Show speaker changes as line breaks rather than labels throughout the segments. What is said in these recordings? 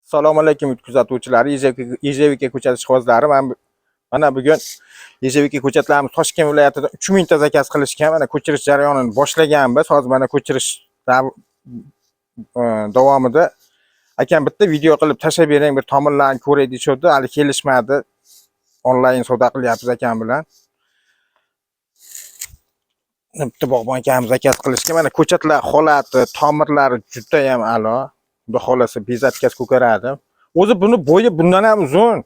Assalomu alaykum kuzatuvchilar. Ijevika ko'chati ishqibozlari. Mana bugun Ijevika ko'chatlarimiz Toshkent viloyatida 3000 ta zakaz qilishgan. Mana ko'chirish jarayonini boshlaganmiz. Hozir mana ko'chirish davomida akam bitta video qilib tashlab bering, bir tomonlarni ko'ray deyishdi. Hali kelishmadi. Onlayn savdo qilyapmiz akam bilan. Bitta bog'bon akamiz zakaz qilishgan. Mana ko'chatlar holati, tomirlari juda ham a'lo. Xudo xolasa bezatkasi ko'karadi. O'zi buni bo'yi bundan ham uzun.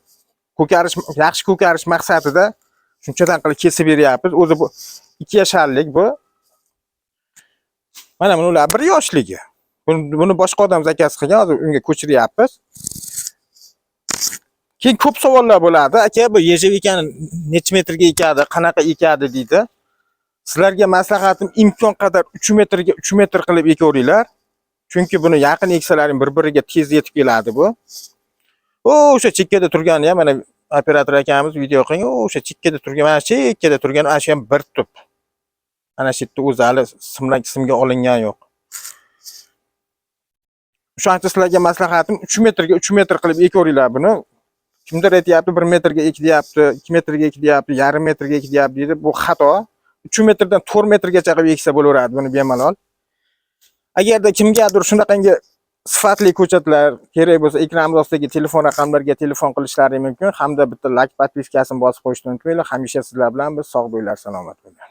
Ko'karish, yaxshi ko'karish maqsadida shunchadan qilib kesib beryapmiz. O'zi bu 2 yasharlik bu. Mana bular 1 yoshligi. Buni boshqa odam zakaz qilgan, hozir unga ko'chiryapmiz. Keyin ko'p savollar bo'ladi. Aka, bu Ijevikaning necha metrga ekadi, qanaqa ekadi deydi. Sizlarga maslahatim imkon qadar 3 metrga 3 metr qilib ekaveringlar. Chunki buni yaqin eksalaring bir-biriga tez yetib keladi bu. O'sha chekkada turgani ham mana operator akamiz video qilgan. O'sha chekkada turgan, mana chekkada turgan ana shu ham bir tup. Ana shu yerda o'zi hali simga olingan yo'q. O'shancha sizlarga maslahatim 3 metrga 3 metr qilib ekaveringlar buni. Kimdir aytayapti 1 metrga ek deyapti, 2 metrga ek deyapti, yarim metrga ek deyapti deydi. Bu xato. 3 metrdan 4 metrgacha qilib eksa bo'laveradi buni bemalol. Agarda kimgadir shunaqangi sifatli ko'chatlar kerak bo'lsa, ekranimiz ostidagi telefon raqamlariga telefon qilishlari mumkin, hamda bitta like podpiskasini bosib qo'yishni unutmanglar. Hamisha sizlar bilan biz sog' bo'linglar, salomat bo'linglar.